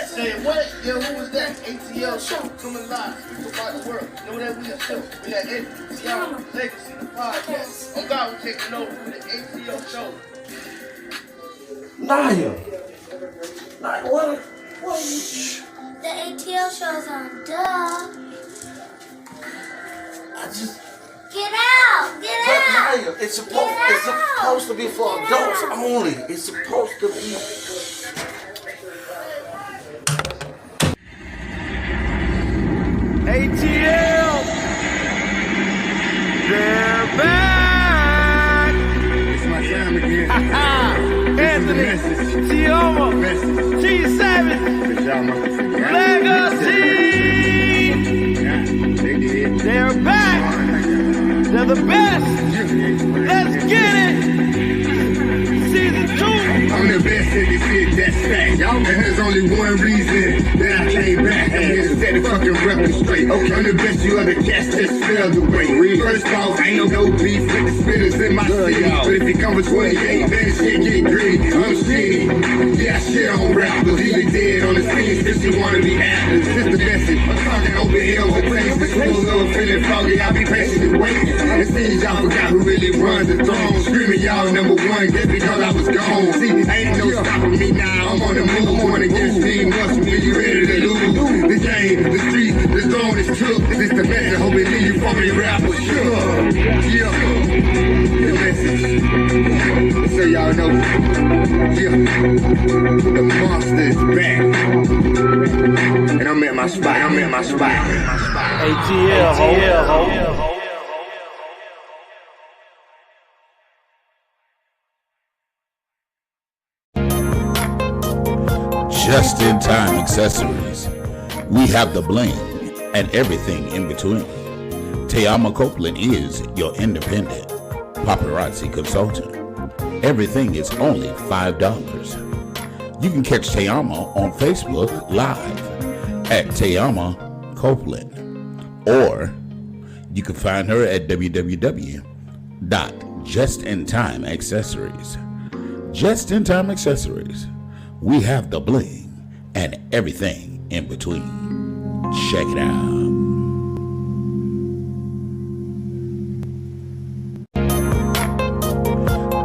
Say what? Yo, who was that? ATL show coming live. We provide the world. Know that we are still. We had ATL Legacy, the podcast. Oh God, we're taking over for the ATL show. Naya, what? The ATL show's on. Duh. Get out! Get out! Naya, it's supposed to be for adults only. It's supposed to be. ATL, they're back. It's my time again. Anthony, Tioma, T7, Legacy. They're back. They're the best. Let's get it. Season 2. I'm the best in this shit, that's fact. And there's only one reason that I came back. I'm here to set the fucking record straight. Okay. I'm the best you ever cast, just fell the way. First off, ain't no beef with the spitters in my city. But if it comes for 28, then shit get gritty. I'm shitty. Yeah, I shit on rappers. Either dead on the scene, since you wanna be actors. It's the message. I'm talking over here with taste. This cool little feeling foggy. I'll be patiently waiting. It seems y'all forgot who really runs the throne. Screaming y'all number one just because I was gone. See, ain't no stopping me now. I'm on the move. Going against me. Once when you ready to lose. The game, the street, the zone is took. This the message. Hope it leave you from your rappers. Sure. Yeah. The message. So y'all know. Yeah. The monster is back. And I'm at my spot. ATL. Just in time accessories. We have the bling and everything in between. Tayama Copeland is your independent paparazzi consultant. Everything is only $5. You can catch Tayama on Facebook Live at Tayama Copeland, or you can find her at www.justintimeaccessories. Just in time accessories. We have the bling and everything in between. Check it out.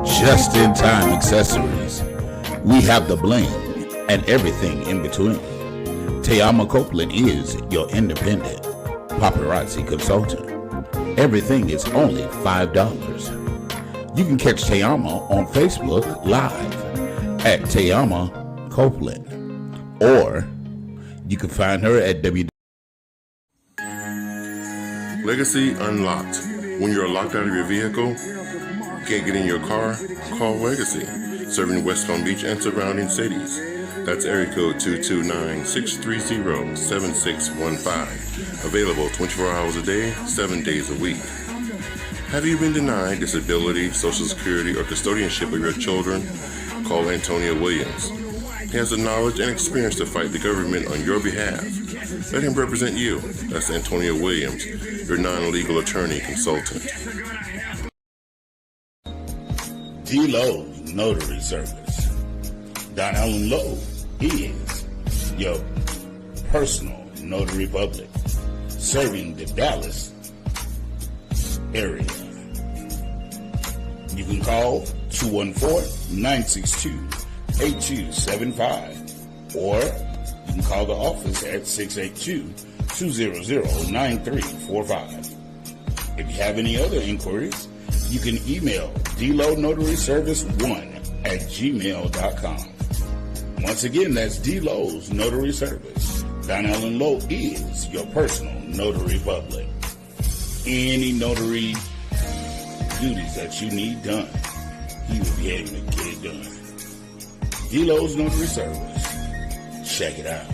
Just in time accessories. We have the bling and everything in between. Tayama Copeland is your independent paparazzi consultant. Everything is only $5. You can catch Tayama on Facebook Live at Tayama Copeland, or you can find her at Legacy Unlocked. When you're locked out of your vehicle, can't get in your car, call Legacy, serving West Palm Beach and surrounding cities. That's area code 229-630-7615. Available 24 hours a day, 7 days a week. Have you been denied disability, Social Security, or custodianship of your children? Call Antonio Williams. He has the knowledge and experience to fight the government on your behalf. Let him represent you. That's Antonio Williams, your non-legal attorney consultant. D. Lowe's Notary Service. Don Allen Lowe is your personal notary public, serving the Dallas area. You can call 214-962-8275, or you can call the office at 682-200-9345. If you have any other inquiries, you can email dlownotaryservice1@gmail.com. Once again, that's D. Lowe's Notary Service. Don Allen Lowe is your personal notary public. Any notary duties that you need done, he will be able to get it done. D. Lowe's Notary Service. Check it out.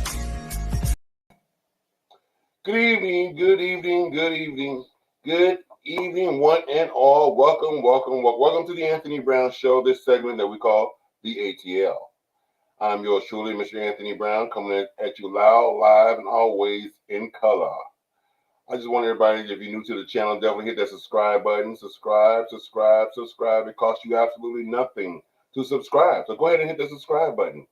Good evening, one and all. Welcome to the Anthony Brown Show, this segment that we call the ATL. I'm yours truly, Mr. Anthony Brown, coming at you loud, live, and always in color. I just want everybody, if you're new to the channel, definitely hit that subscribe button. Subscribe. It costs you absolutely nothing to subscribe. So go ahead and hit that subscribe button.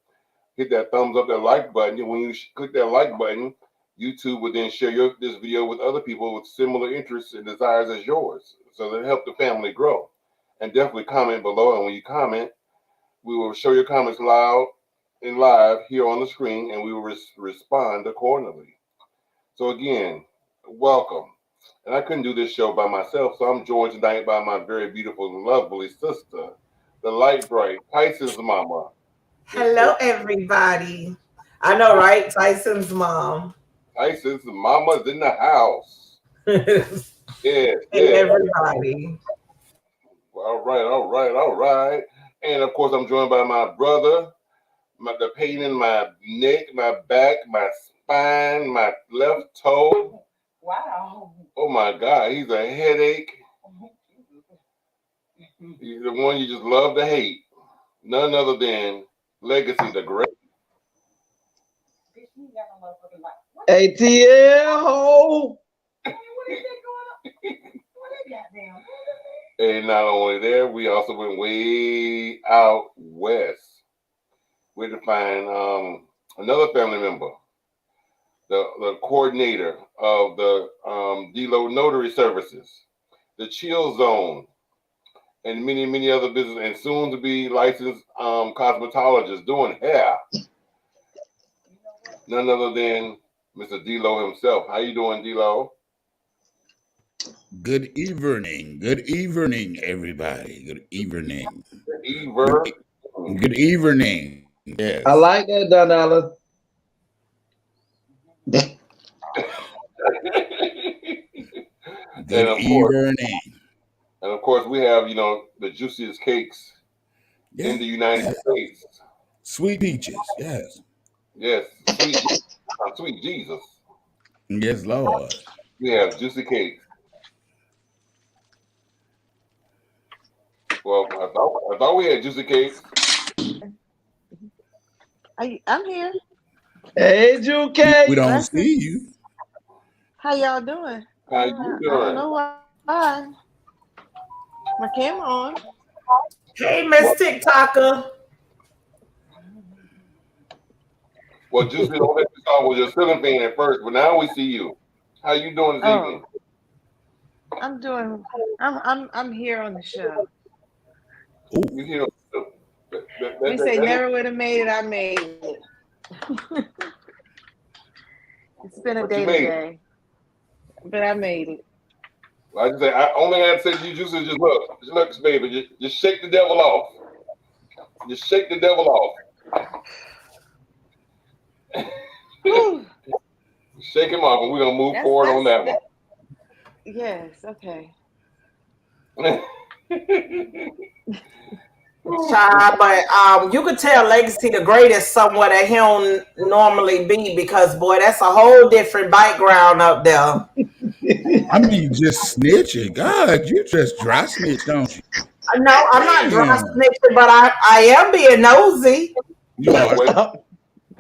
hit that thumbs up, that like button. And when you click that like button, YouTube will then share this video with other people with similar interests and desires as yours. So that help the family grow. And definitely comment below. And when you comment, we will show your comments live here on the screen, and we will respond accordingly. So again, welcome. And I couldn't do this show by myself, so I'm joined tonight by my very beautiful and lovely sister, the light bright Tyson's mama. Hello, everybody. I know, right? Tyson's mom. Tyson's mama's in the house. Hey, everybody. All right. And of course, I'm joined by my brother, the pain in my neck, my back, my spine, my left toe. Wow. Oh my God, he's a headache. He's the one you just love to hate. None other than Legacy the Great. ATL. And not only there, we also went way out west. We had to find another family member, the coordinator of the D-Lo Notary Services, the Chill Zone, and many other businesses, and soon to be licensed cosmetologist doing hair. None other than Mr. D-Lo himself. How you doing, D-Lo? Good evening, everybody. Good evening. Good evening. Yes. I like that, Donella. Good evening. And of course, we have, the juiciest cakes in the United States. Sweet peaches, yes. Yes, sweet Jesus. Yes, Lord. We have juicy cakes. Well, I thought we had juicy cakes. I'm here. Hey, Juke. We don't see you. How y'all doing? How you doing? I don't know why. My camera on. Hey, Miss TikToker. Well, Juicy, don't let you start with your ceiling fan at first, but now we see you. How you doing this evening? I'm doing. I'm here on the show. You hear? We say never would have made it. I made it. It's been a day today, but I made it. Well, I just say I only had to say to you, Juicy, just look, baby, just shake the devil off. Just shake the devil off. Shake him off, and we're gonna move forward on that one. Yes. Okay. But you could tell Legacy the Great is somewhat that he don't normally be, because boy, that's a whole different background up there. I mean, just snitching. God, you just dry snitch, don't you? No, I'm not dry snitching, but I am being nosy. You are.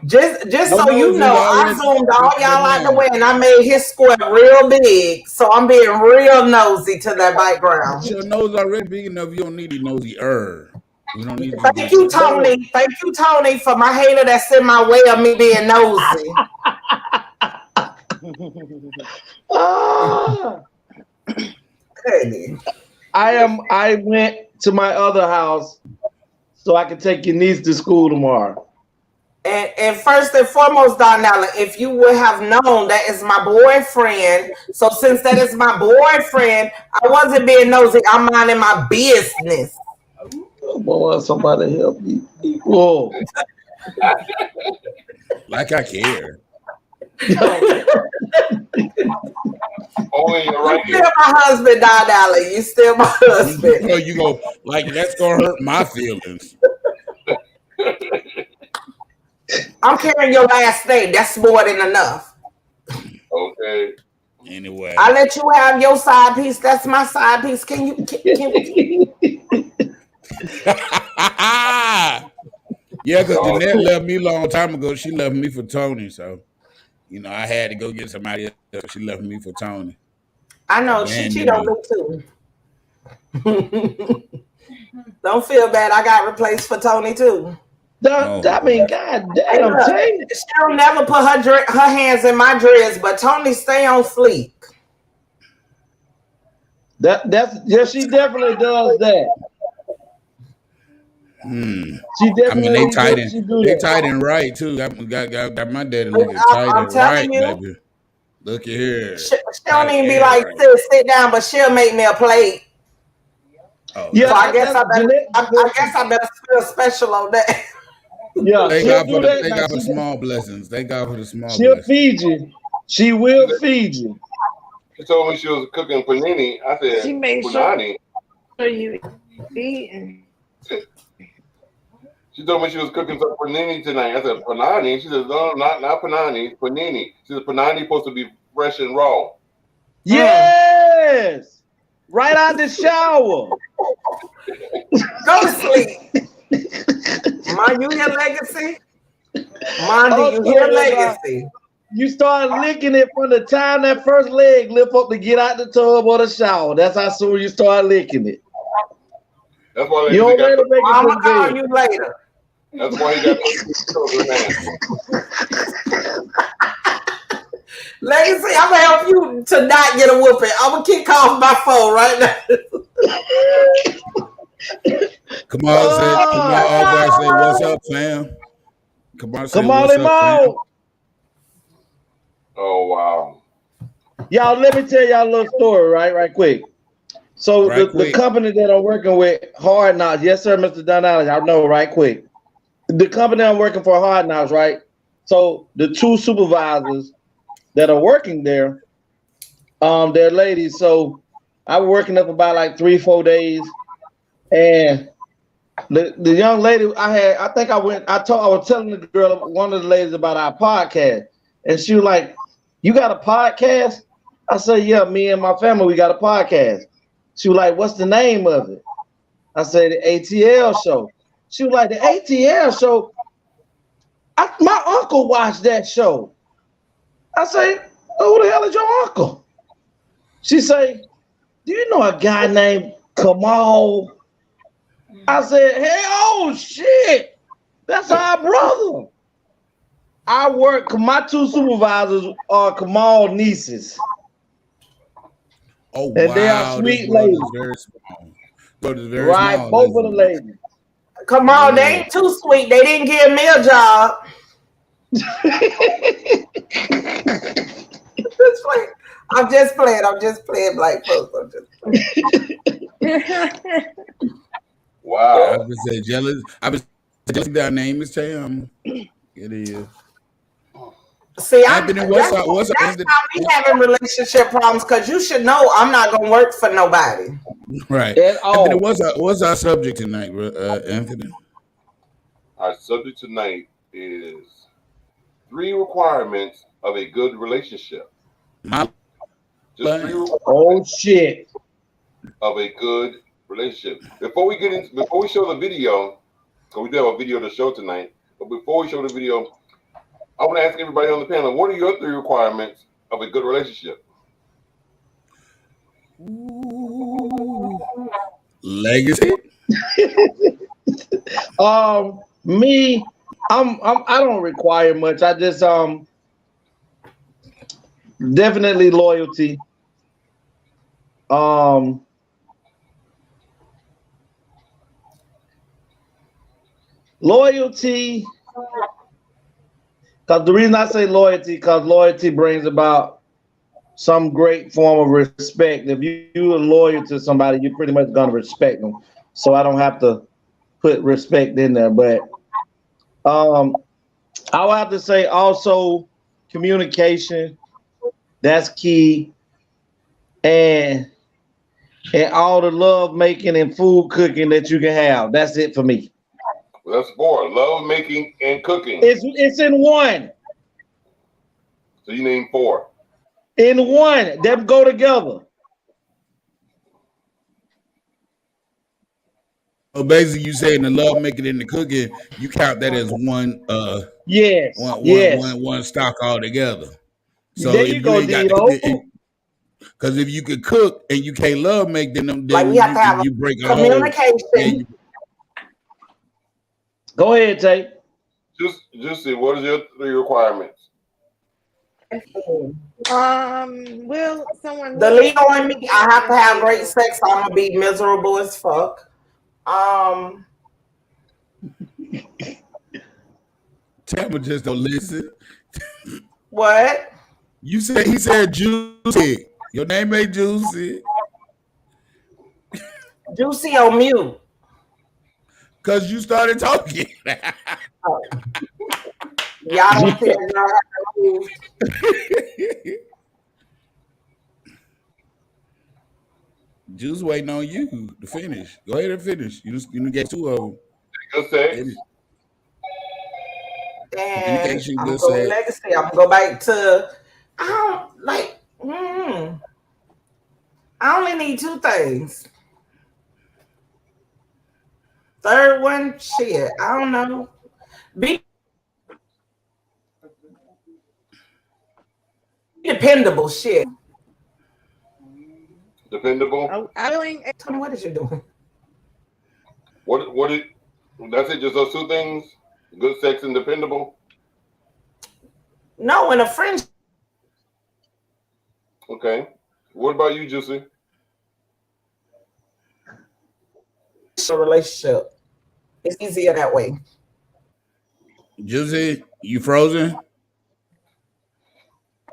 Just so you know, I zoomed all y'all out the way and I made his square real big. So I'm being real nosy to that background. Your nose already big enough. You don't need a nosy You don't need Thank you, Tony. Thank you, Tony, for my hater that's in my way of me being nosy. I went to my other house so I can take your niece to school tomorrow. And first and foremost, Donnella, if you would have known that is my boyfriend, so since that is my boyfriend, I wasn't being nosy. I'm minding my business. Oh, boy, somebody help me. Whoa. Like I care. Only you're right. You still my husband, Donnella. You still my husband. You go, like, that's going to hurt my feelings. I'm carrying your last name. That's more than enough. Okay. Anyway, I let you have your side piece. That's my side piece. Can you? Yeah, because Jeanette left me a long time ago. She left me for Tony, so I had to go get somebody else. So she left me for Tony. I know she cheated on me too. Don't feel bad. I got replaced for Tony too. I mean, god damn, Tay. She'll never put her hands in my dress, but Tony stay on fleek. She definitely does that. She definitely. I mean, they tight and right too. Got my daddy looking tight and right, baby. Look at here. She don't even be like, sit down, but she'll make me a plate. Oh, yeah, so I guess I better feel special on that. Yeah, thank God for the small blessings. Thank God for the small she'll blessings. feed you. She will feed you. She told me she was cooking panini. I said, she made panani. Sure you eating. She told me she was cooking some panini tonight. I said, panani? She said, no, not panani, panini. She said, panani supposed to be fresh and raw. Yes! Right out the shower. Go to sleep. Mind you hear legacy? Mind you hear legacy? You start licking it from the time that first leg lift up to get out the tub or the shower. That's how soon you start licking it. That's why you don't make it. I'm gonna call you later. That's why he got children. Legacy, I'm gonna help you to not get a whooping. I'm gonna kick off my phone right now. Come on, say what's up, fam. Come on, what's up, fam. Oh wow. Y'all, let me tell y'all a little story, right quick. So the company that I'm working with, Hard Knocks, yes sir, Mr. Donald, I know, right quick. The company I'm working for, Hard Knocks, right? So the two supervisors that are working there, they're ladies. So I was working up about like 3-4 days, and the young lady I was telling the girl, one of the ladies, about our podcast, and she was like, "You got a podcast?" I said, "Yeah, me and my family, we got a podcast." She was like, "What's the name of it?" I said, "The ATL Show." She was like, "The ATL Show? My uncle watched that show." I say, "Who the hell is your uncle?" She say, "Do you know a guy named Kamal?" I said, "Hey, oh shit, that's our brother." My two supervisors are Kamal nieces. Oh, and wow. They are sweet ladies. Very small. Very right, small, both of the ladies. Come on, they ain't too sweet. They didn't give me a job. I'm just playing black folks. Wow. I was say jealous. I was jealous that name is Tam. It is. See, that's how we having relationship problems, because you should know I'm not gonna work for nobody. Right. Anthony, what's our subject tonight, Anthony? Our subject tonight is 3 requirements of a good relationship. Oh shit. Of a good relationship. Before we show the video, because we do have a video to show tonight, but before we show the video, I want to ask everybody on the panel, what are your 3 requirements of a good relationship? Legacy. Me, I don't require much. I just definitely loyalty. Loyalty. Because the reason I say loyalty, because loyalty brings about some great form of respect. If you are loyal to somebody, you're pretty much going to respect them. So I don't have to put respect in there. But I would have to say also communication. That's key. And all the love making and food cooking that you can have. That's it for me. Well, that's 4. Love making and cooking. It's in one. So you name 4. In one. Them go together. So basically, you saying the love making and the cooking, you count that as one. Yes. One stock all together. So there you go, because if you could cook and you can't love make, then like we have to have you break communication. Go ahead, Tay. Juicy, what is your 3 requirements? Will someone The Leo and me, I have to have great sex. I'm gonna be miserable as fuck. Tampa just don't listen. What? You said he said Juicy. Your name ain't Juicy. Juicy on mute. Cause you started talking. Y'all don't tell y'all how to move. Juice waiting on you to finish. Go ahead and finish. You get 2 of them. Good sex. And I'm gonna go legacy. I'm gonna go back to I only need 2 things. Third one, shit, I don't know. Be dependable, shit. Dependable. What is you doing? What? That's it. Just those 2 things. Good sex and dependable. No, in a friendship. Okay. What about you, Juicy? A relationship. It's easier that way. Juicy, you frozen?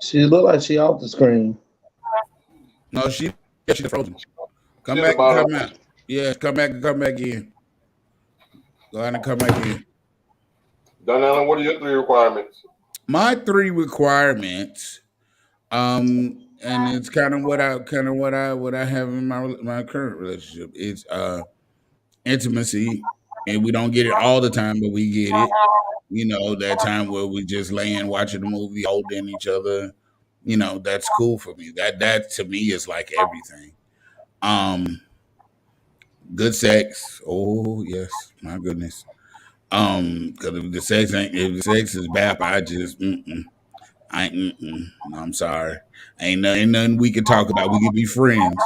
She look like she off the screen. No, she's frozen. Come back and come out. Yeah, come back and come back in. Go ahead and come back in. Donnell, what are your 3 requirements? My 3 requirements, and it's kind of what I have in my current relationship. It's intimacy, and we don't get it all the time, but we get it. You know, that time where we just laying watching the movie, holding each other. You know, that's cool for me. That to me is like everything. Good sex. Oh yes, my goodness. Because if the sex is bad, I just no, I'm sorry. Ain't nothing we can talk about. We can be friends.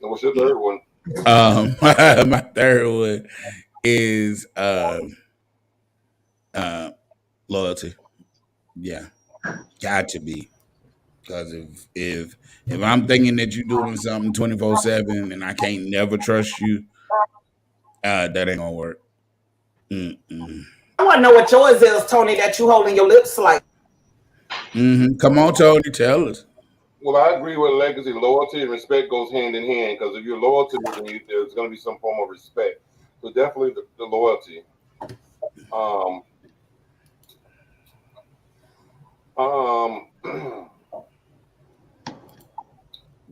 And what's your 3rd one? My 3rd one is loyalty. Yeah, got to be. Because if I'm thinking that you're doing something 24/7 and I can't never trust you, that ain't gonna work. I want to know what yours is, Tony. That you holding your lips like. Come on, Tony, tell us. Well, I agree with legacy. Loyalty and respect goes hand in hand, because if you're loyal to me, there's going to be some form of respect. So definitely the loyalty.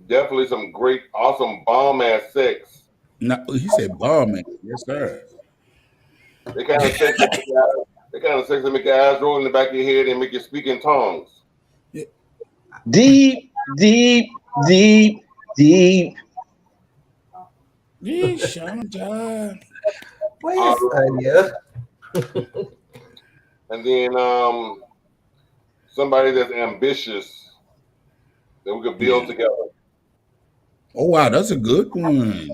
Definitely some great, awesome, bomb ass sex. No, he said bomb ass. Yes, sir. They kind of sex that make your eyes roll in the back of your head and make you speak in tongues. Yeah. Deep. And then somebody that's ambitious that we could build together. Oh wow, that's a good one.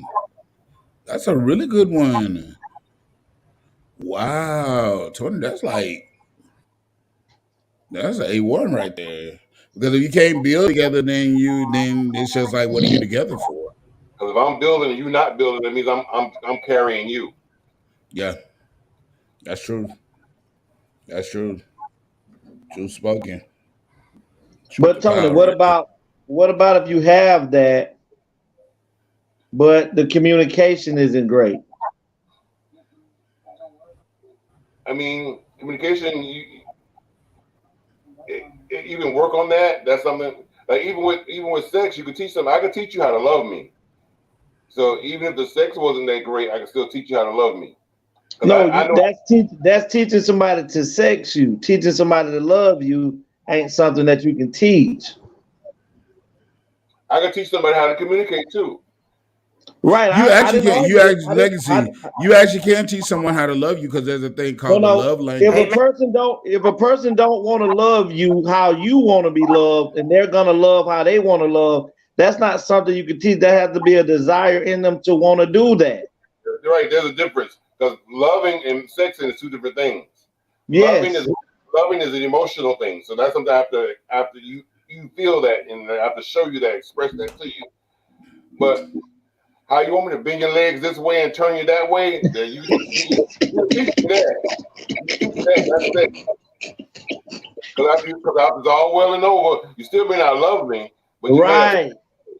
That's a really good one. Wow, Tony, that's an A1 right there. Because if you can't build together, then it's just like, what are you together for? Because if I'm building and you're not building, that means I'm carrying you. Yeah, that's true. That's true. True spoken. But Tony, what about if you have that, but the communication isn't great? I mean, communication. You can work on that. That's something. Like even with sex, you could teach them. I could teach you how to love me. So even if the sex wasn't that great, I can still teach you how to love me. No, that's teaching somebody to sex you. Teaching somebody to love you ain't something that you can teach. I can teach somebody how to communicate too. Right. You actually can't teach someone how to love you because there's a thing called the love language. If a person don't want to love you how you want to be loved, and they're gonna love how they want to love, that's not something you can teach. There has to be a desire in them to want to do that. Right. There's a difference. Because loving and sexing is two different things. Yes. Loving is an emotional thing. So that's something after you feel that and I have to show you that, express that to you. But how you want me to bend your legs this way and turn you that way? Then you teach me that. That's it. Because it's all well and over. You still may not love me, but you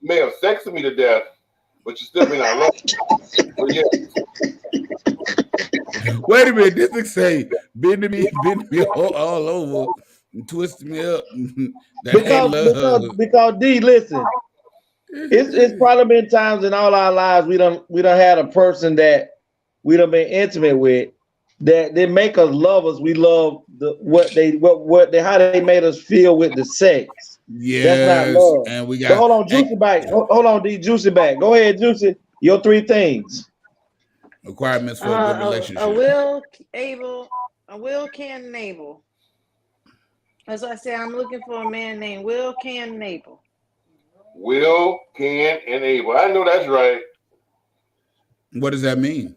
may have sexed me to death, but you still may not love me. So yeah. Wait a minute, this thing say bend me all over and twist me up. That ain't love. Because D, listen, it's probably been times in all our lives we done had a person that we done been intimate with that they make us love us. We love how they made us feel with the sex. Yes, that's not love. And we got. But hold on, Juicy back. Hold on, D, Juicy back. Go ahead, Juicy. Your 3 things. Requirements for a good relationship. A will, can, and able. As I say, I'm looking for a man named Will, can, and able. Will, can, and able. I know that's right. What does that mean?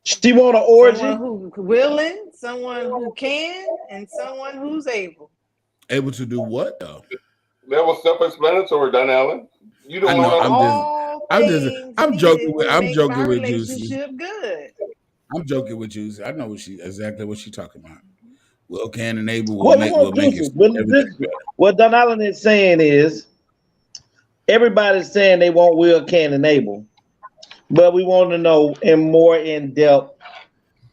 She want an orgy. Someone who's willing, someone who can, and someone who's able. Able to do what though? That was self-explanatory, Don Allen. You don't know. I'm joking with Juicy. Good. I'm joking with Juicy. I know exactly what she's talking about. Will, can, and able will make it. What Don Allen is saying is everybody's saying they want will, can, and able, but we want to know more in depth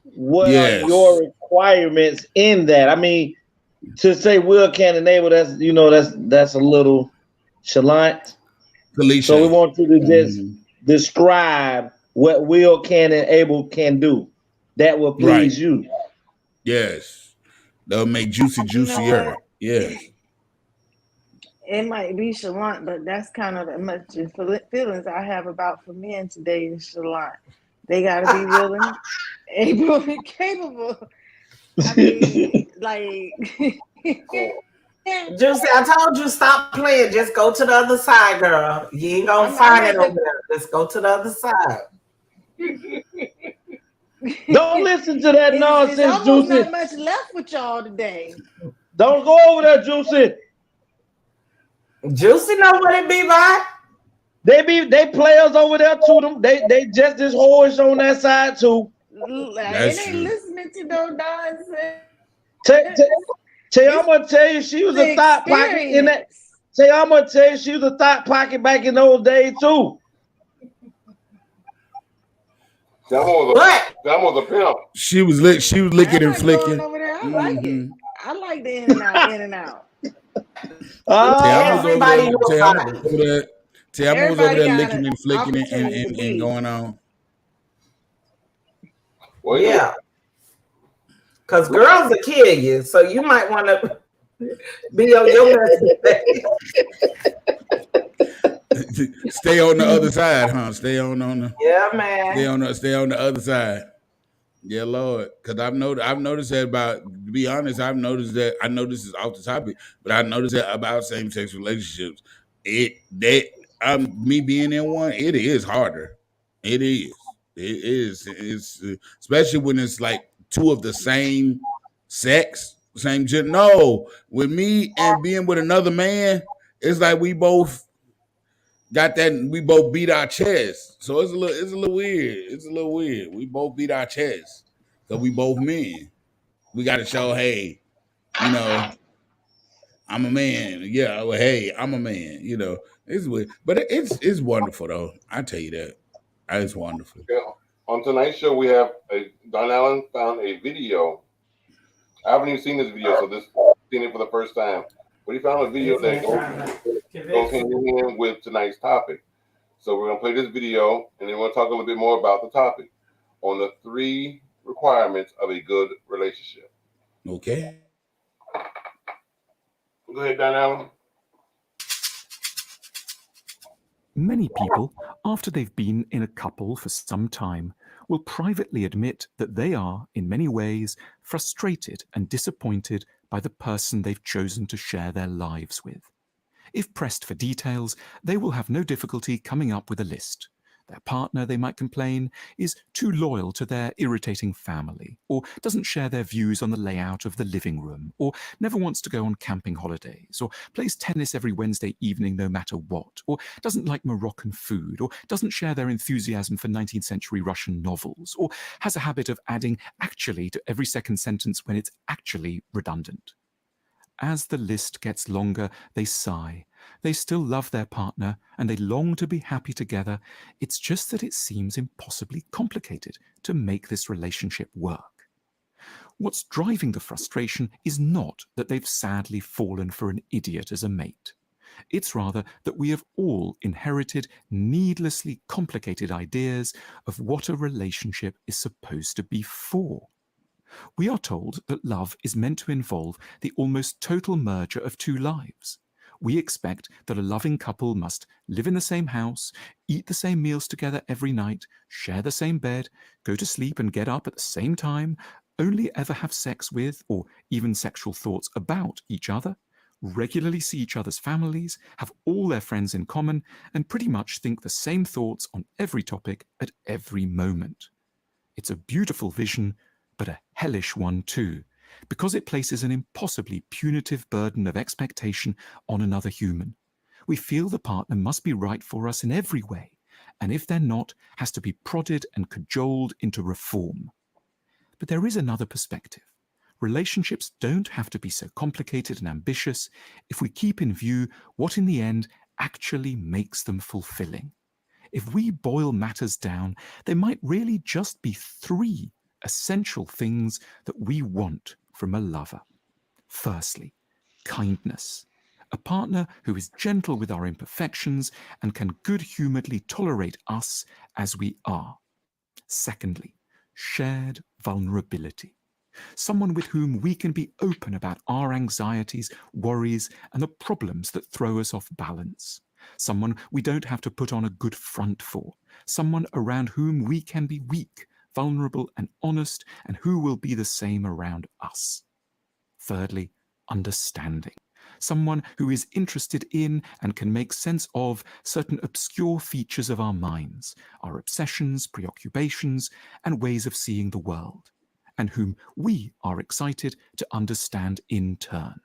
what are your requirements in that. I mean, to say will, can, and able, that's a little chalant. So we want you to just describe what will, can, and able can do. That will please you. Yes. They'll make juicy juicier. Yes. It might be chalant, but that's kind of as much feelings I have about for men today is chalant. They got to be willing, able, and capable. I mean, like... Juicy, I told you stop playing. Just go to the other side, girl. You ain't gonna find it over there. Just go to the other side. Don't listen to that nonsense, There's Juicy. Not much left with y'all today. Don't go over there, Juicy. Juicy know what it be like. They players over there to them. They just as whorish on that side too. They ain't listening to no nonsense. I'm gonna tell you, she was a thought pocket in that. I'm gonna tell you, she was a thought pocket back in those days too. That was a pimp. She was licking and flicking. Over there. I like it. I like the in and out. Everybody Tiama was over there licking and flicking and going on. Well, yeah. Because girls will kill you, so you might want to be on your best. Stay on the other side, huh? Stay on the. Yeah, man. Stay on the other side. Yeah, Lord. Because I've noticed that about. To be honest, I know this is off the topic, but I noticed that about same-sex relationships. Me being in one, it is harder. It is. It's especially when it's like two of the same sex, same gender. No, with me and being with another man, it's like we both got that. We both beat our chest, so it's a little weird. It's a little weird. We both beat our chest, so we both men. We got to show, hey, I'm a man. Yeah, well, hey, I'm a man. It's weird, but it's wonderful though. I tell you that, it's wonderful. Yeah. On tonight's show, we have Don Allen found a video. I haven't even seen this video, so seen it for the first time. But he found a video that goes hand in hand with tonight's topic. So we're gonna play this video, and then we'll talk a little bit more about the topic on the 3 requirements of a good relationship. Okay. Go ahead, Don Allen. Many people, after they've been in a couple for some time, will privately admit that they are, in many ways, frustrated and disappointed by the person they've chosen to share their lives with. If pressed for details, they will have no difficulty coming up with a list. Their partner, they might complain, is too loyal to their irritating family, or doesn't share their views on the layout of the living room, or never wants to go on camping holidays, or plays tennis every Wednesday evening no matter what, or doesn't like Moroccan food, or doesn't share their enthusiasm for 19th century Russian novels, or has a habit of adding actually to every second sentence when it's actually redundant. As the list gets longer, they sigh. They still love their partner and they long to be happy together. It's just that it seems impossibly complicated to make this relationship work. What's driving the frustration is not that they've sadly fallen for an idiot as a mate. It's rather that we have all inherited needlessly complicated ideas of what a relationship is supposed to be for. We are told that love is meant to involve the almost total merger of two lives. We expect that a loving couple must live in the same house, eat the same meals together every night, share the same bed, go to sleep and get up at the same time, only ever have sex with or even sexual thoughts about each other, regularly see each other's families, have all their friends in common, and pretty much think the same thoughts on every topic at every moment. It's a beautiful vision, but a hellish one too, because it places an impossibly punitive burden of expectation on another human. We feel the partner must be right for us in every way, and if they're not, has to be prodded and cajoled into reform. But there is another perspective. Relationships don't have to be so complicated and ambitious if we keep in view what in the end actually makes them fulfilling. If we boil matters down, there might really just be three essential things that we want from a lover. Firstly, kindness. A partner who is gentle with our imperfections and can good-humoredly tolerate us as we are. Secondly, shared vulnerability. Someone with whom we can be open about our anxieties, worries, and the problems that throw us off balance. Someone we don't have to put on a good front for. Someone around whom we can be weak, vulnerable, and honest, and who will be the same around us. Thirdly, understanding. Someone who is interested in and can make sense of certain obscure features of our minds, our obsessions, preoccupations, and ways of seeing the world, and whom we are excited to understand in turn.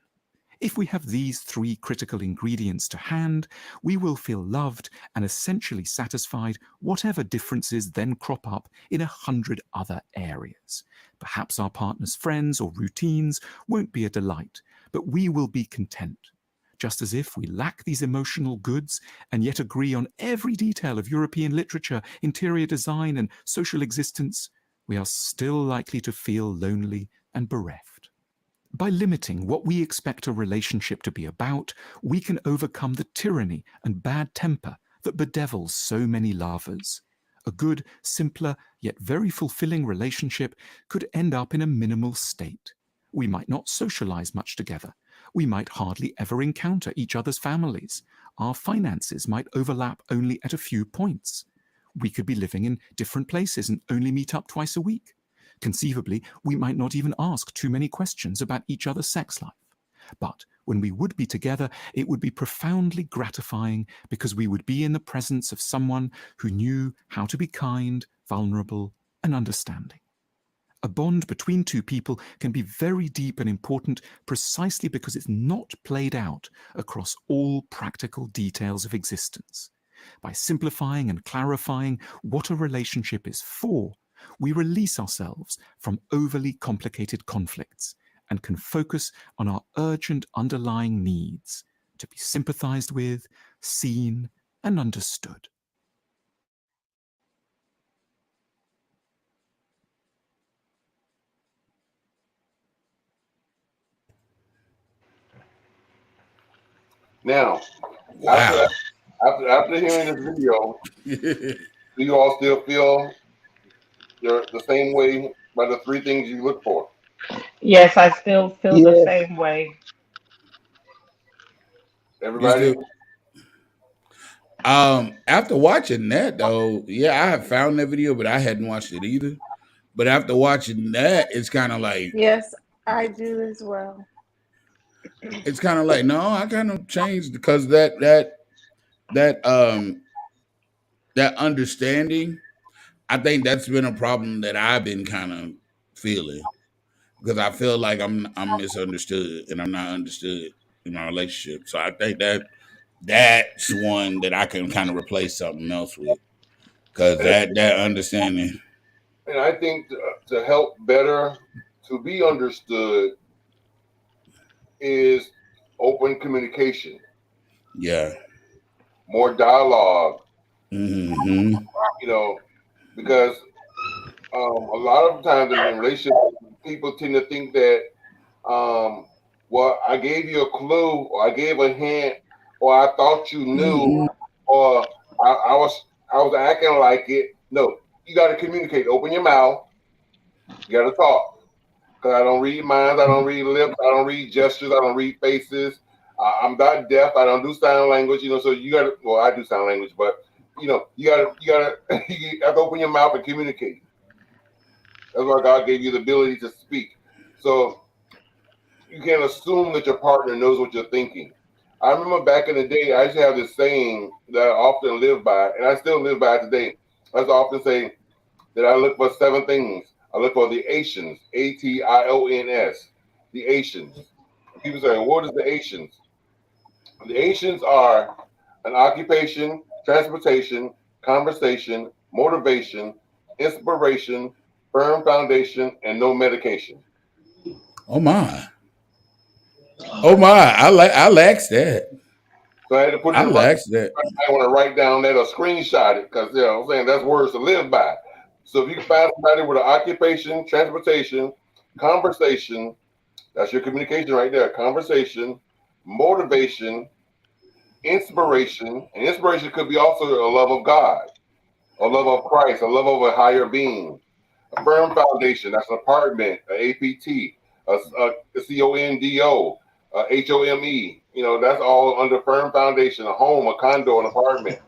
If we have these three critical ingredients to hand, we will feel loved and essentially satisfied whatever differences then crop up in 100 other areas. Perhaps our partner's friends or routines won't be a delight, but we will be content. Just as if we lack these emotional goods and yet agree on every detail of European literature, interior design, and social existence, we are still likely to feel lonely and bereft. By limiting what we expect a relationship to be about, we can overcome the tyranny and bad temper that bedevils so many lovers. A good, simpler, yet very fulfilling relationship could end up in a minimal state. We might not socialize much together. We might hardly ever encounter each other's families. Our finances might overlap only at a few points. We could be living in different places and only meet up twice a week. Conceivably, we might not even ask too many questions about each other's sex life. But when we would be together, it would be profoundly gratifying because we would be in the presence of someone who knew how to be kind, vulnerable, and understanding. A bond between two people can be very deep and important precisely because it's not played out across all practical details of existence. By simplifying and clarifying what a relationship is for, we release ourselves from overly complicated conflicts and can focus on our urgent underlying needs to be sympathized with, seen, and understood. Now, Wow. after hearing this video, do you all still feel the same way by the three things you look for? Yes, I still feel the Yes. same way. You Everybody? still after watching that though, yeah, I have found that video, but I hadn't watched it either. But after watching that, it's kind of like Yes, I do as well. no, I kind of changed because that that understanding, I think that's been a problem that I've been kind of feeling because I feel like I'm misunderstood and I'm not understood in my relationship. So I think that's one that I can kind of replace something else with because that understanding. And I think to help better to be understood is open communication, Yeah. more dialogue. Mm-hmm. You know, because a lot of times in relationships, people tend to think that, well, I gave you a clue, or I gave a hint, or I thought you knew, or I was acting like it. No, you got to communicate. Open your mouth. You got to talk. Because I don't read minds, I don't read lips, I don't read gestures, I don't read faces. I'm not deaf. I don't do sign language. So you got to. Well, I do sign language, but you got to you have to open your mouth and communicate. That's why God gave you the ability to speak. So you can't assume that your partner knows what you're thinking. I remember back in the day, I used to have this saying that I often live by, and I still live by it today. I used to often say that I look for 7 things. I look for the Asians, ATIONS, the Asians. People say, what is the Asians? The Asians are an occupation, transportation, conversation, motivation, inspiration, firm foundation, and no medication. Oh my. Oh my. I like that. So I had to put it I in like writing. that. I want to write down that or screenshot it because I'm saying that's words to live by. So if you can find somebody with an occupation, transportation, conversation, that's your communication right there. Conversation, motivation, inspiration, and inspiration could be also a love of God, a love of Christ, a love of a higher being. A firm foundation, that's an apartment, a APT, a CONDO, a HOME. That's all under firm foundation, a home, a condo, an apartment,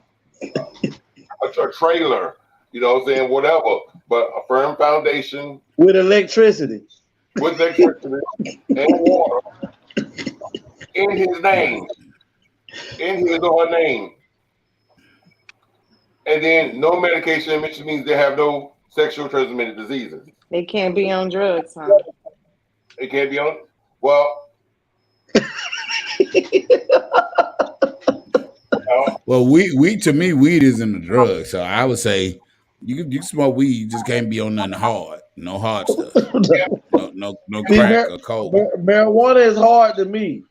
a trailer, what I'm saying, whatever. But a firm foundation with electricity. With electricity and water in his name, in his or her name. And then no medication, which means they have no sexual transmitted diseases. They can't be on drugs, huh? It can't be on. Well, well, weed to me, weed isn't a drug. So I would say you can smoke weed, you just can't be on nothing hard, no hard stuff, no crack or coke. Marijuana is hard to me,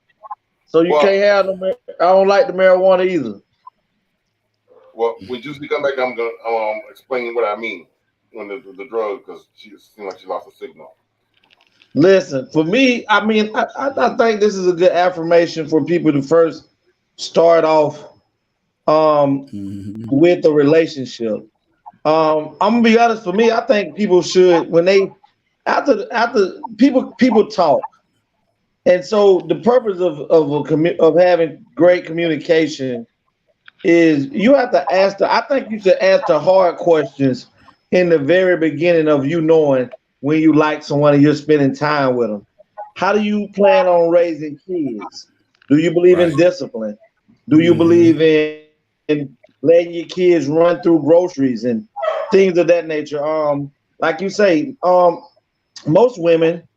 so you can't have no. I don't like the marijuana either. Well, when Juicy come back, I'm gonna explain what I mean when the drug, because she seemed like she lost a signal. Listen, for me, I mean, I think this is a good affirmation for people to first start off with a relationship. I'm gonna be honest. For me, I think people should, when they after people talk, and so the purpose of having great communication is you have to ask I think you should ask the hard questions in the very beginning of you knowing when you like someone and you're spending time with them. How do you plan on raising kids? Do you believe in discipline? Do you believe in letting your kids run through groceries and things of that nature? Like you say, most women,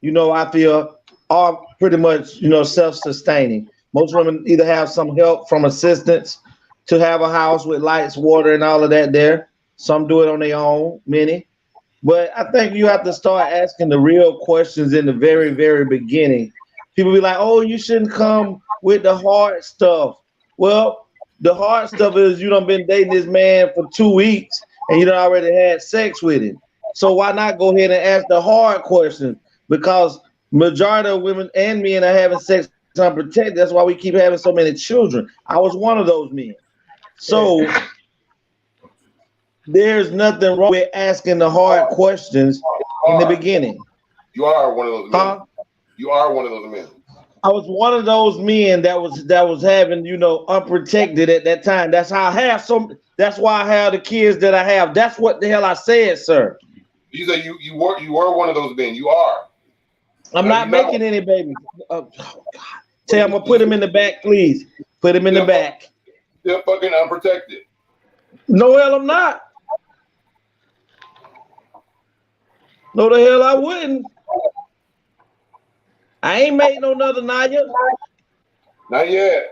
I feel are pretty much, self-sustaining. Most women either have some help from assistants to have a house with lights, water, and all of that there. Some do it on their own, many. But I think you have to start asking the real questions in the very, very beginning. People be like, oh, you shouldn't come with the hard stuff. Well, the hard stuff is you done been dating this man for 2 weeks and you done already had sex with him. So why not go ahead and ask the hard questions? Because majority of women and men are having sex unprotected. That's why we keep having so many children. I was one of those men. So there's nothing wrong with asking the hard questions in the beginning. You are one of those men. You are one of those men. I was one of those men that was having, unprotected at that time. That's how I have some. That's why I have the kids that I have. That's what the hell I said, sir. You say you were one of those men. You are. I'm not making any babies. Oh God. Tell him, put him in the back, please. Put him in the back. They're fucking unprotected. No, hell, I'm not. No, the hell, I wouldn't. I ain't made no another Naya. Not yet.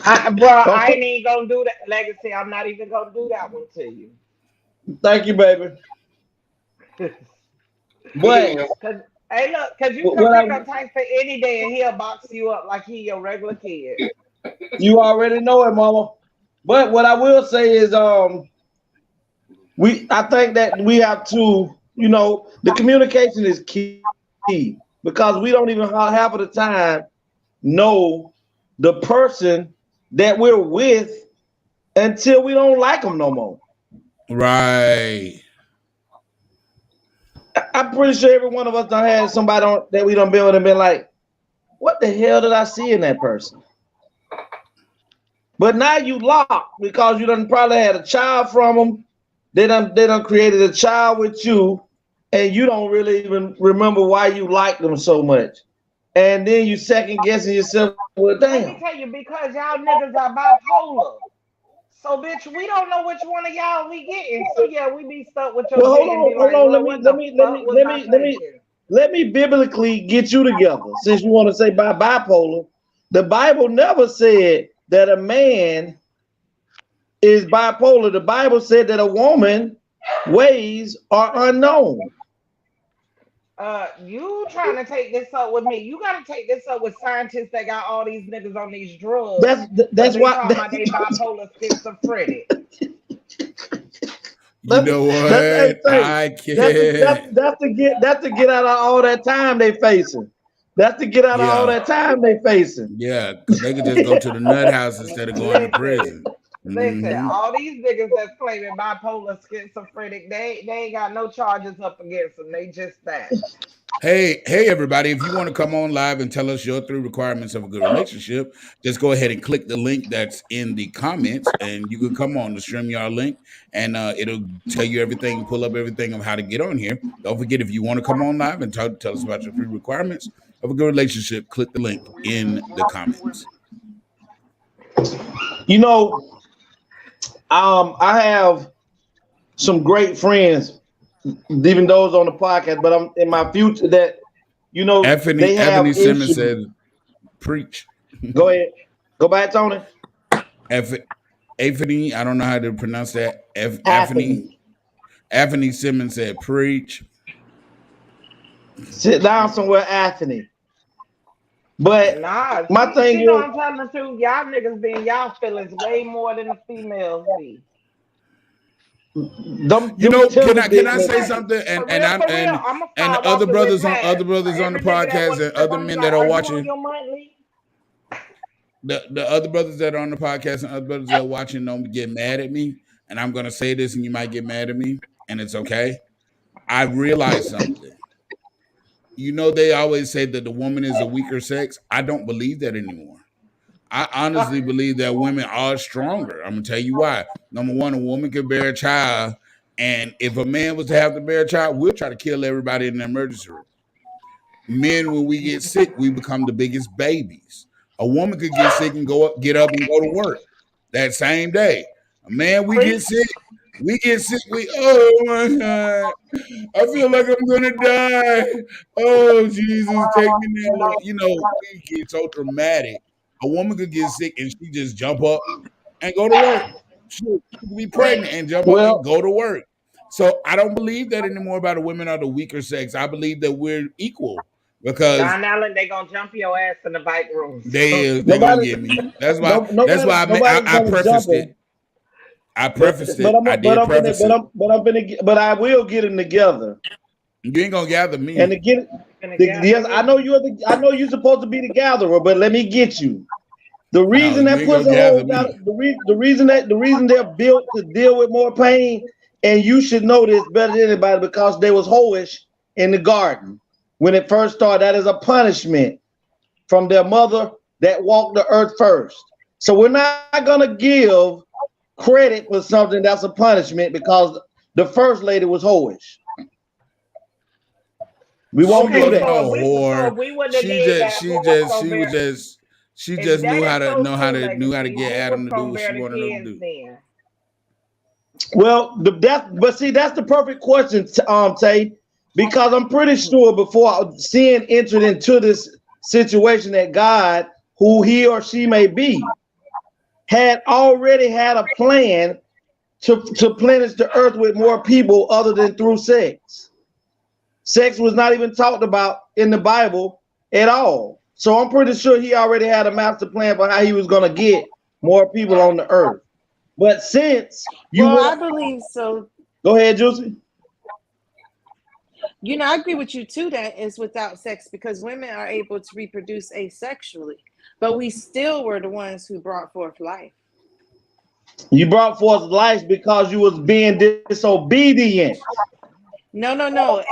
I ain't even gonna do that, Legacy. I'm not even gonna do that one to you. Thank you, baby. But hey, look, cause you can pick up Tyson any day and he'll box you up like he your regular kid. You already know it, mama. But what I will say is, I think that we have to, the communication is key because we don't even half of the time know the person that we're with until we don't like them no more. Right. I'm pretty sure every one of us done had somebody that we done been with and been like, what the hell did I see in that person? But now you locked because you done probably had a child from them. They done created a child with you, and you don't really even remember why you liked them so much. And then you second guessing yourself. Well, damn. Let me tell you, because y'all niggas are bipolar. So, bitch, we don't know which one of y'all we getting. So, yeah, we be stuck with your well, dick and be like, let me biblically get you together. Since you want to say bipolar, the Bible never said that a man is bipolar. The Bible said that a woman ways are unknown. You trying to take this up with me? You got to take this up with scientists that got all these niggas on these drugs. That's why they bipolar schizophrenic. You know what? I can't. That's to get out of all that time they facing. That's to get out of all that time they facing. Yeah, because they could just go to the nut house instead of going to prison. Listen, all these niggas that's claiming bipolar schizophrenic, they ain't got no charges up against them. They just that. Hey, everybody, if you want to come on live and tell us your 3 requirements of a good relationship, just go ahead and click the link that's in the comments, and you can come on the StreamYard link, and it'll tell you everything, pull up everything of how to get on here. Don't forget, if you want to come on live and tell us about your 3 requirements of a good relationship, click the link in the comments. I have some great friends, even those on the podcast, but I'm in my future that, Anthony Simmons said, preach. Go ahead. Go back, Tony. Anthony, I don't know how to pronounce that. Anthony Simmons said, preach. Sit down somewhere, Anthony. But my thing is, I'm telling the truth, y'all niggas be in y'all feelings way more than the females be. Can I say something? And other brothers on the podcast and other men that are watching. The other brothers that are on the podcast and other brothers that are watching don't get mad at me. And I'm gonna say this, and you might get mad at me, and it's okay. I realize something. They always say that the woman is a weaker sex. I don't believe that anymore. I honestly believe that women are stronger. I'm gonna tell you why. Number one, a woman can bear a child, and if a man was to have to bear a child, we'll try to kill everybody in the emergency room. Men, when we get sick, we become the biggest babies. A woman could get sick and get up and go to work that same day. A man, we get sick. Oh my God, I feel like I'm gonna die. Oh Jesus, take me now. We get so dramatic. A woman could get sick and she just jump up and go to work. She could be pregnant and jump up and go to work. So I don't believe that anymore about the women are the weaker sex. I believe that we're equal because John Allen, they gonna jump your ass in the bike room. They're gonna get me. That's why I prefaced it. I prefaced it. But I will get them together. You ain't gonna gather me. And yes, I know you're supposed to be the gatherer, but let me get you. The reason that pussy holes out, the reason they're built to deal with more pain, and you should know this better than anybody because they was hoish in the garden when it first started. That is a punishment from their mother that walked the earth first. So we're not gonna give credit for something that's a punishment because the first lady was hoish. We won't do that. She just knew how to get Adam to do what she wanted him to do. Then. Well, that's the perfect question, Tay, because I'm pretty sure before sin entered into this situation that God, who he or she may be, had already had a plan to replenish the earth with more people other than through sex. Sex was not even talked about in the Bible at all. So I'm pretty sure he already had a master plan for how he was going to get more people on the earth. But since I believe so. Go ahead, Juicy. I agree with you too that it's without sex because women are able to reproduce asexually, but we still were the ones who brought forth life. You brought forth life because you was being disobedient. No.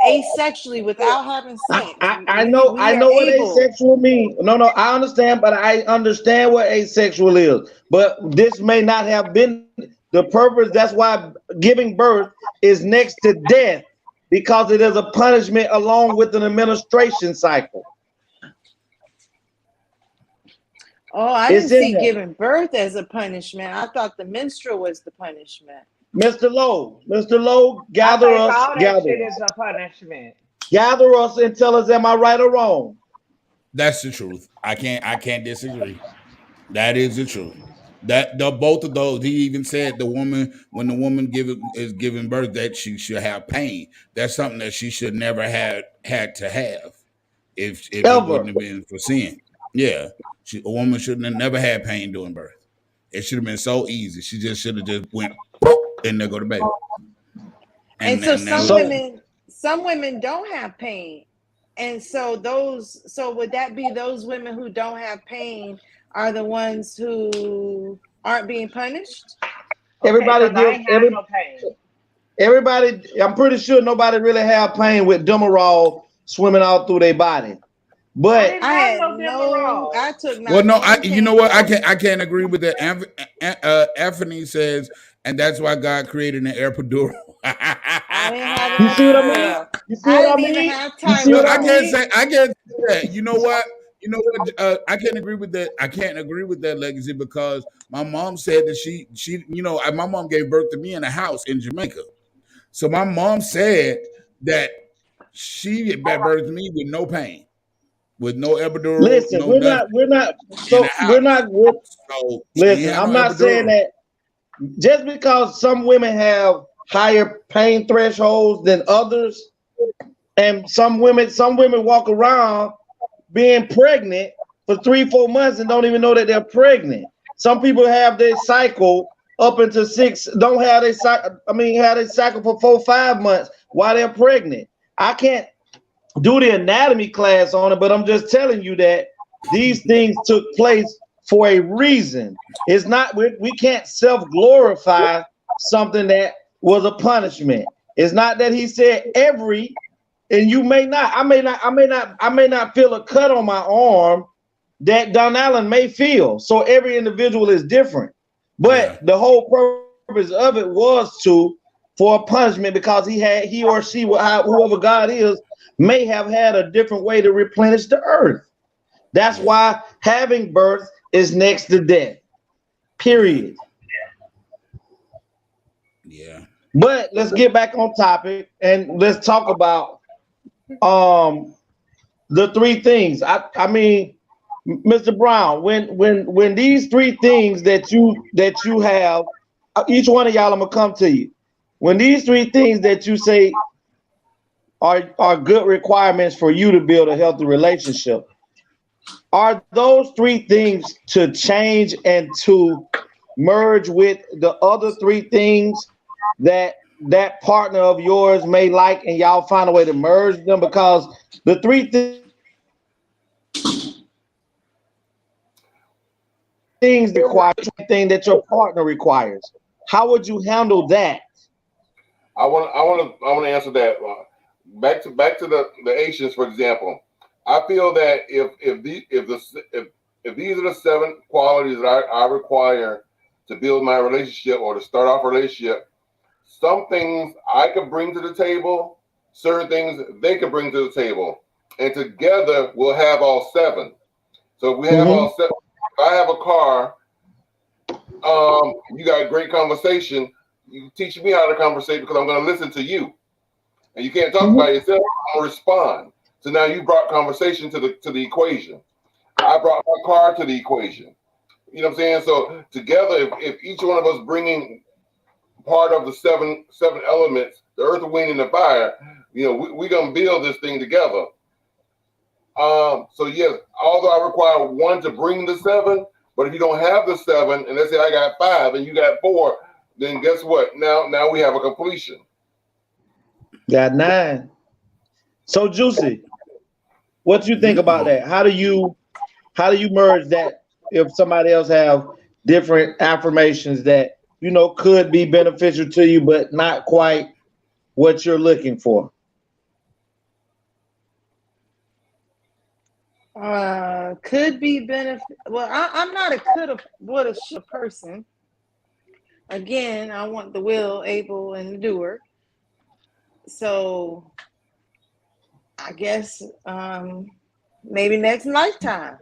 Asexually, without having sex. I know what asexual means. No, I understand, but I understand what asexual is. But this may not have been the purpose. That's why giving birth is next to death, because it is a punishment along with an administration cycle. Oh, I didn't see giving birth as a punishment. I thought the menstrual was the punishment. Mr. Lowe, gather us. All that shit is a punishment. Gather us and tell us, am I right or wrong? That's the truth. I can't disagree. That is the truth. That both of those, he even said when the woman is giving birth, that she should have pain. That's something that she should never had to have if it wouldn't have been for sin. Yeah. A woman shouldn't have never had pain during birth. It should have been so easy. She just should have just went and there go to baby. And some women don't have pain. And so would that be those women who don't have pain are the ones who aren't being punished? Everybody, I'm pretty sure nobody really have pain with Demerol swimming all through their body. But I took you know what? I can't agree with that. Anthony says, and that's why God created an epidural. You see what I mean? You see what I mean? I can't say that. You know what? I can't agree with that. I can't agree with that, Legacy, because my mom said that she my mom gave birth to me in a house in Jamaica. So my mom said that she gave birth to me with no pain. With no epidural. Listen, we're not. Listen, I'm not saying that just because some women have higher pain thresholds than others, and some women walk around being pregnant for 3-4 months and don't even know that they're pregnant. Some people have their cycle up into 6, don't have their cycle. Have their cycle for 4-5 months while they're pregnant. I can't do the anatomy class on it, but I'm just telling you that these things took place for a reason. It's not, we can't self-glorify something that was a punishment. It's not that he said every, and you may not, I may not feel a cut on my arm that Don Allen may feel. So every individual is different. But the whole purpose of it was for a punishment, because he or she, whoever God is, may have had a different way to replenish the earth. That's why having birth is next to death. Period. Yeah. But let's get back on topic and let's talk about the 3 things. I mean, Mr. Brown, when these 3 things that you have, each one of y'all, I'm gonna come to you. When these 3 things that you say are good requirements for you to build a healthy relationship, are those 3 things to change and to merge with the other 3 things that partner of yours may like, and y'all find a way to merge them? Because the 3 things require thing that your partner requires. How would you handle that? I want to answer that. Back to the Asians, for example. I feel that if these are the 7 qualities that I require to build my relationship or to start off a relationship, some things I can bring to the table, certain things they can bring to the table, and together we'll have all 7. So if we have all if I have a car, you got a great conversation. You teach me how to conversate because I'm going to listen to you, and you can't talk by yourself. I'm going to respond. So now you brought conversation to the equation. I brought my car to the equation. You know what I'm saying? So together, if each one of us bringing part of the seven elements, the earth, the wind, and the fire, we're gonna build this thing together. So yes, although I require one to bring the seven, but if you don't have the seven, and let's say I got 5 and you got 4, then guess what? Now we have a completion. Got 9. So Juicy, what you think about that? How do you merge that if somebody else have different affirmations that could be beneficial to you, but not quite what you're looking for? Could be benefit. Well, I'm not a woulda, shoulda person. Again, I want the will, able, and the doer. So I guess maybe next lifetime.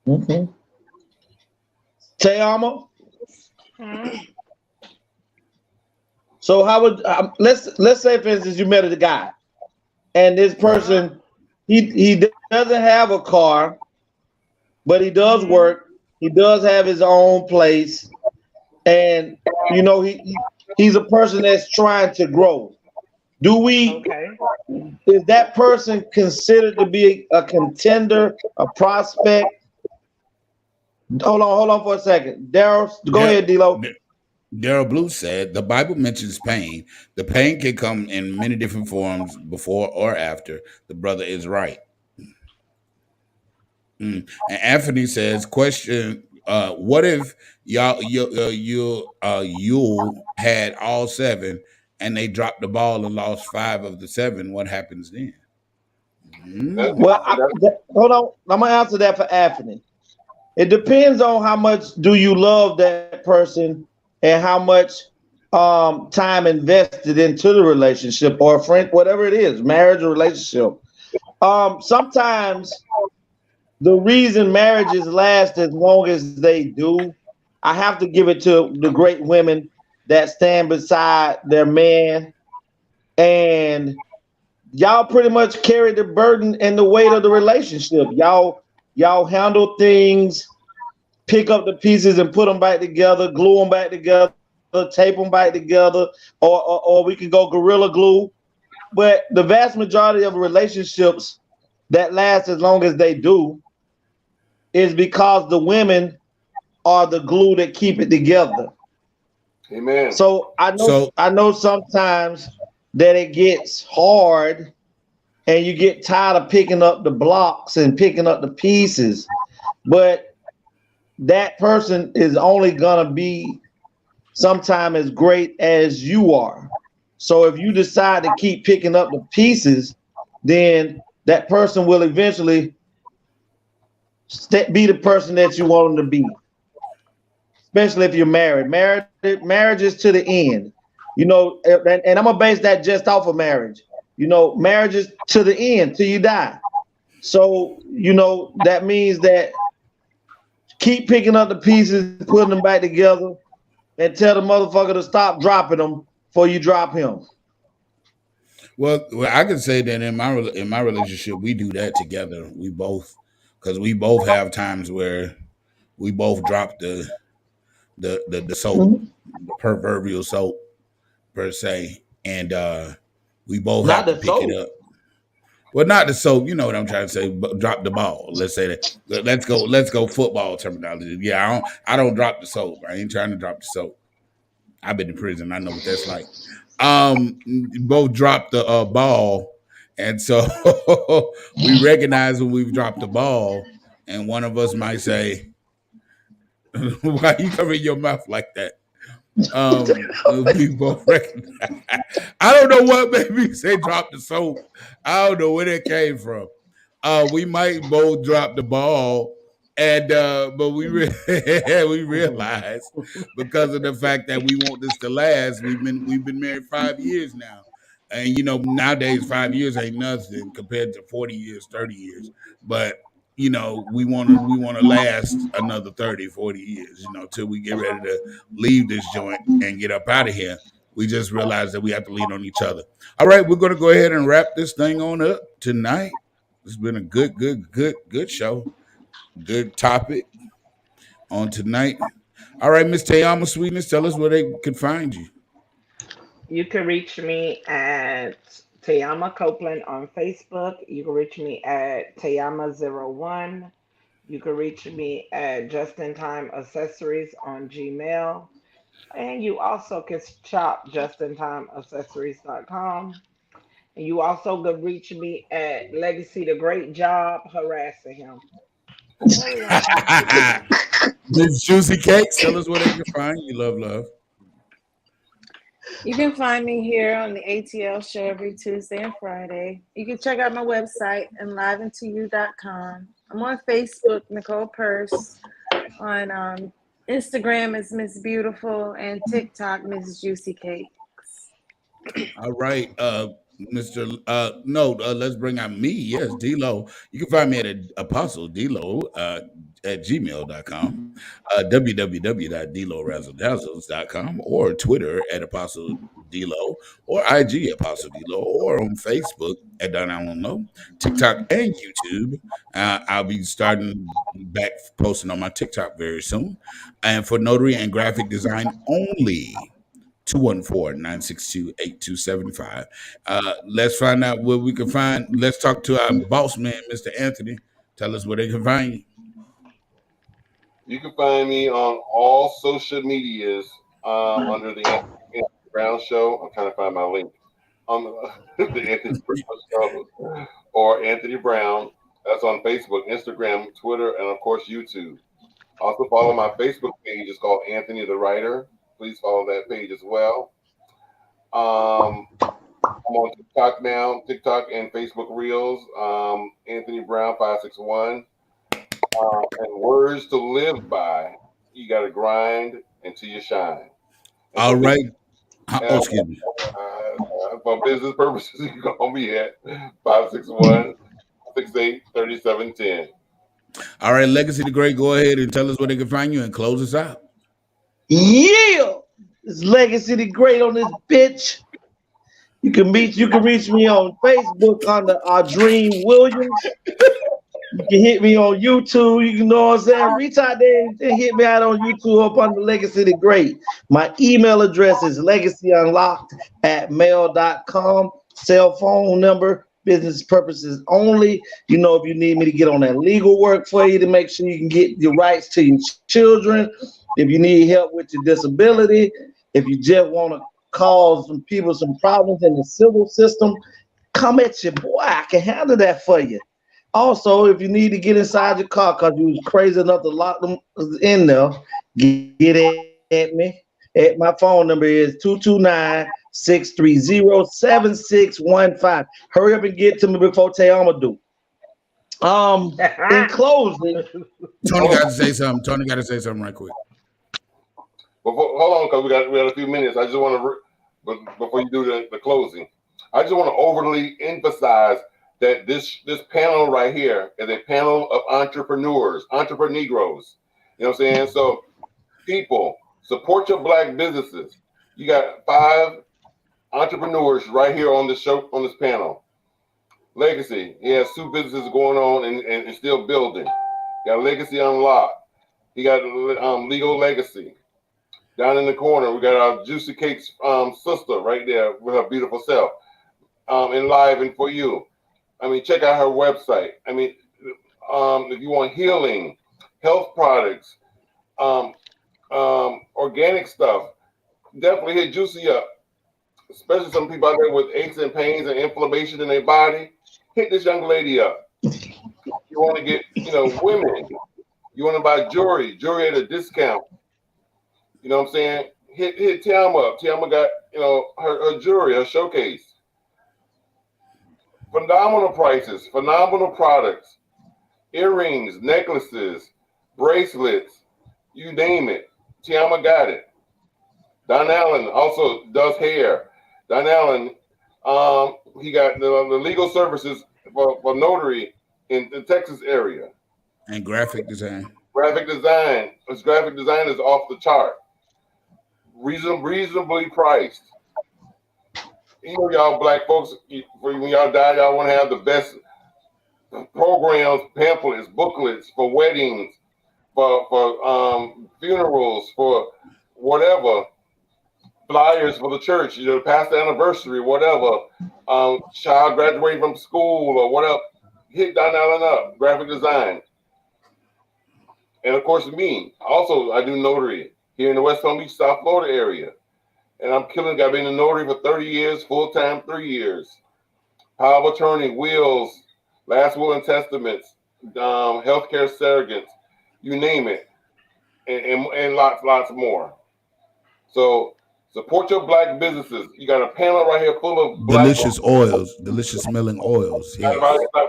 Okay. Te'ama? So how would let's say for instance you met a guy, and this person he doesn't have a car, but he does work. He does have his own place, and he's a person that's trying to grow. Is that person considered to be a contender, a prospect? Hold on for a second. Daryl, go ahead, D-Lo. Daryl Blue said the Bible mentions pain. The pain can come in many different forms before or after. The brother is right. And Anthony says, question, what if you had all 7 and they dropped the ball and lost 5 of the 7? What happens then? Well, hold on. I'm going to answer that for Anthony. It depends on how much do you love that person and how much time invested into the relationship or a friend, whatever it is, marriage or relationship. Sometimes the reason marriages last as long as they do, I have to give it to the great women that stand beside their man, and y'all pretty much carry the burden and the weight of the relationship. Y'all handle things, pick up the pieces and put them back together, glue them back together, tape them back together, or we can go Gorilla Glue. But the vast majority of relationships that last as long as they do is because the women are the glue that keep it together. Amen. So I know sometimes that it gets hard and you get tired of picking up the blocks and picking up the pieces, but that person is only gonna be sometime as great as you are. So if you decide to keep picking up the pieces, then that person will eventually be the person that you want them to be. Especially if you're married. Marriage is to the end. And I'm gonna base that just off of marriage. Marriage is to the end till you die. So that means that keep picking up the pieces, putting them back together, and tell the motherfucker to stop dropping them before you drop him. Well, I can say that in my relationship, we do that together. Because we both have times where we both drop the soap, the proverbial soap per se, and we both have to pick it up. Well, not the soap, you know what I'm trying to say, but drop the ball. Let's say that. Let's go football terminology. Yeah, I don't drop the soap. I ain't trying to drop the soap. I've been in prison. I know what that's like. Both dropped the ball, and so we recognize when we've dropped the ball, and one of us might say, "Why you covering your mouth like that?" We both recognize. I don't know what made me say drop the soap. I don't know where that came from. We might both drop the ball, and but we realize because of the fact that we want this to last. We've been married 5 years now, and nowadays 5 years ain't nothing compared to 40 years, 30 years. But we want to last another 30, 40 years, till we get ready to leave this joint and get up out of here. We just realized that we have to lean on each other. All right, we're going to go ahead and wrap this thing on up tonight. It's been a good show. Good topic on tonight. All right, Miss Tayama Sweetness, tell us where they can find you. You can reach me at Tayama Copeland on Facebook. You can reach me at Tayama01. You can reach me at Just in Time Accessories on Gmail. And you also can shop justintimeaccessories.com. And you also can reach me at Legacy the Great Job harassing him. Miss Juicy Cakes, tell us where they can find you. Love. You can find me here on the ATL show every Tuesday and Friday. You can check out my website, enliventoyou.com. I'm on Facebook, Nicole Purse. On Instagram is Miss Beautiful, and TikTok, Miss Juicy Cakes. All right, let's bring out me. Yes, D-Lo. You can find me at Apostle D-Lo at gmail.com, www.dlorazzledazzles.com, or Twitter at Apostle D-Lo, or IG Apostle D-Lo, or on Facebook at Don Allen Low, TikTok and YouTube. I'll be starting back posting on my TikTok very soon. And for notary and graphic design only, 214-962-8275. Let's find out where we can find. Let's talk to our boss man, Mr. Anthony. Tell us where they can find you. You can find me on all social medias under the Anthony Brown Show. I'm trying to find my link. The Anthony Brown Show or Anthony Brown. That's on Facebook, Instagram, Twitter, and of course YouTube. Also follow my Facebook page. It's called Anthony the Writer. Please follow that page as well. I'm on TikTok now, TikTok and Facebook Reels. Anthony Brown 561. And words to live by. You got to grind until you shine. And all right. Excuse me. For business purposes, you can call me at 561-683710. All right, Legacy the Great, go ahead and tell us where they can find you and close us out. Yeah, it's Legacy the Great on this bitch. You can reach me on Facebook under Audrine Williams. You can hit me on YouTube. You know what I'm saying? Reach out there and hit me out on YouTube up under Legacy the Great. My email address is legacyunlocked@mail.com. Cell phone number, business purposes only. If you need me to get on that legal work for you to make sure you can get your rights to your children. If you need help with your disability, if you just want to cause some people some problems in the civil system, come at your boy. I can handle that for you. Also, if you need to get inside your car because you was crazy enough to lock them in there, get at me. My phone number is 229-630-7615. Hurry up and get to me before Tayama do. In closing, Tony got to say something. Tony got to say something right quick. Hold on, because we got a few minutes. I just want to, before you do the closing, I just want to overly emphasize that this panel right here is a panel of entrepreneurs, entrepreneurs. You know what I'm saying? So, people, support your black businesses. You got 5 entrepreneurs right here on this show, on this panel. Legacy, he has 2 businesses going on and still building. You got Legacy Unlocked. He got Legal Legacy. Down in the corner, we got our Juicy Cakes sister right there with her beautiful self. Enliven for you. Check out her website. If you want healing, health products, organic stuff, definitely hit Juicy up. Especially some people out there with aches and pains and inflammation in their body. Hit this young lady up. You want to get, women. You want to buy jewelry at a discount. You know what I'm saying? Hit Tiama up. Tiama got, her jewelry, her showcase. Phenomenal prices, phenomenal products. Earrings, necklaces, bracelets, you name it. Tiama got it. Don Allen also does hair. Don Allen, he got the legal services for notary in the Texas area. And graphic design. Graphic design. This graphic design is off the chart. Reasonably priced. You know, y'all black folks, when y'all die, y'all want to have the best programs, pamphlets, booklets for weddings, for funerals, for whatever, flyers for the church, you know, past the anniversary, whatever, child graduating from school or whatever. Hit Don Allen up, graphic design. And of course, me. Also, I do notary here in the West Palm Beach, South Florida area. And I'm killing. I've been a notary for 30 years, full-time 3 years. Power of attorney, wills, last will and testaments, healthcare surrogates, you name it, and lots more. So support your black businesses. You got a panel right here full of delicious oils, delicious smelling oils. Yes.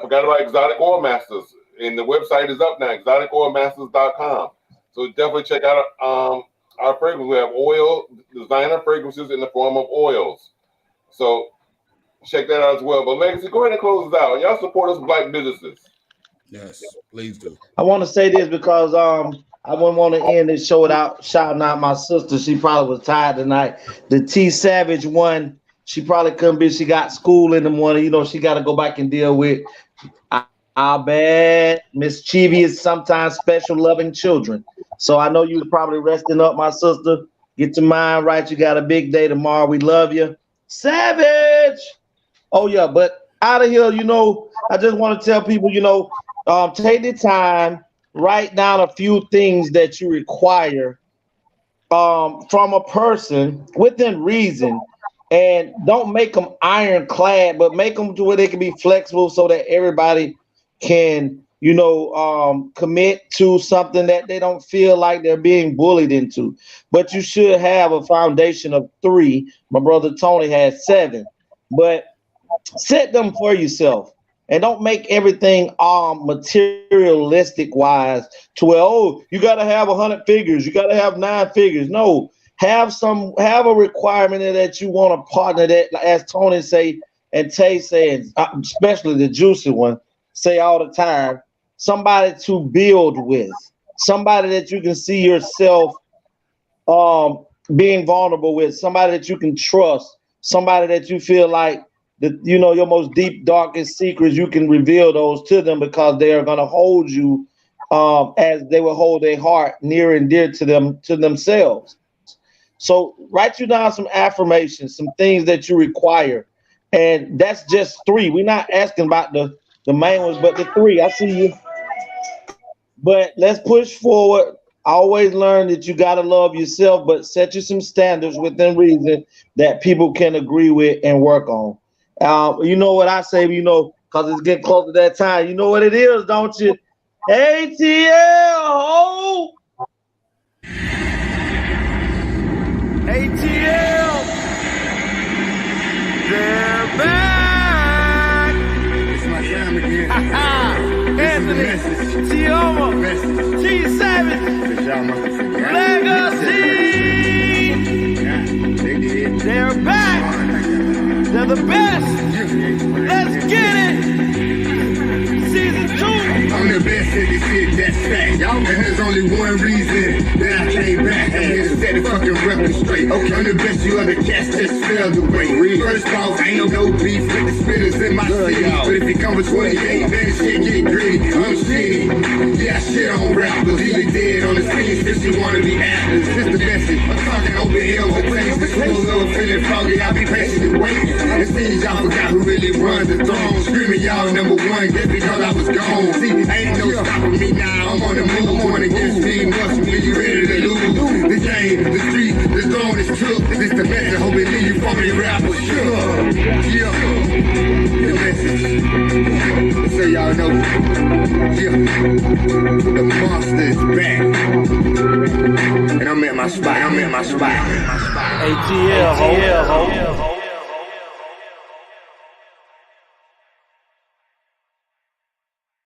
Forgot about Exotic Oil Masters. And the website is up now, exoticoilmasters.com. So definitely check out our fragrance. We have oil, designer fragrances in the form of oils. So check that out as well. But Legacy, go ahead and close us out. Y'all support us black businesses. Yes, please do. I want to say this because I wouldn't want to end this show without shouting out my sister. She probably was tired tonight. The T Savage one, she probably couldn't be. She got school in the morning. You know, she got to go back and deal with our bad, mischievous, sometimes special loving children. So I know you was probably resting up, my sister. Get your mind right. You got a big day tomorrow. We love you. Savage. Oh, yeah. But out of here, you know, I just want to tell people, you know, take the time, write down a few things that you require from a person within reason. And don't make them ironclad, but make them to where they can be flexible so that everybody can, you know, commit to something that they don't feel like they're being bullied into. But you should have a foundation of 3. My brother Tony has 7, but set them for yourself and don't make everything materialistic wise to where, oh, you got to have 100 figures, you got to have 9 figures. No, have a requirement that you want a partner that, as Tony say and Tay say, and especially the juicy one, say all the time, somebody to build with, somebody that you can see yourself being vulnerable with, somebody that you can trust, somebody that you feel like that, you know, your most deep, darkest secrets, you can reveal those to them because they are going to hold you as they will hold their heart near and dear to themselves. So write you down some affirmations, some things that you require. And that's just 3. We're not asking about the main ones, but the 3. I see you. But let's push forward. I always learn that you got to love yourself, but set you some standards within reason that people can agree with and work on. You know what I say, you know, because it's getting close to that time. You know what it is, don't you? ATL, ho! ATL, they're back. It's my time again. Anthony, Tioma, T Savage, Legacy. They're back. They're the best. Let's get it. Season 2. I'm the best in this shit, that's fact. Y'all, and there's only one reason that I came back. I'm here to set the fucking record straight. Okay, I'm the best you other cats just fell the way. First off, I ain't no beef with the spitters in my city. But if it comes with 28, then shit get gritty. I'm shitty. Yeah, I shit on rappers. Leave dead on the scene since you wanna be actors. It's the message. I'm talking open hills and things. The school's over feeling foggy. I'll be patiently waiting. It seems y'all forgot who really runs the throne. Screaming y'all #1 just because I was gone. See, ain't no stopping me now. I'm on the move. Going against me. Must be you ready to lose. The game, the street, the zone is took. This the message. Hope it leave you from the rapper. Sure. Yeah. The message. So y'all know. Yeah. The monster is back. And I'm at my spot. ATL, ho.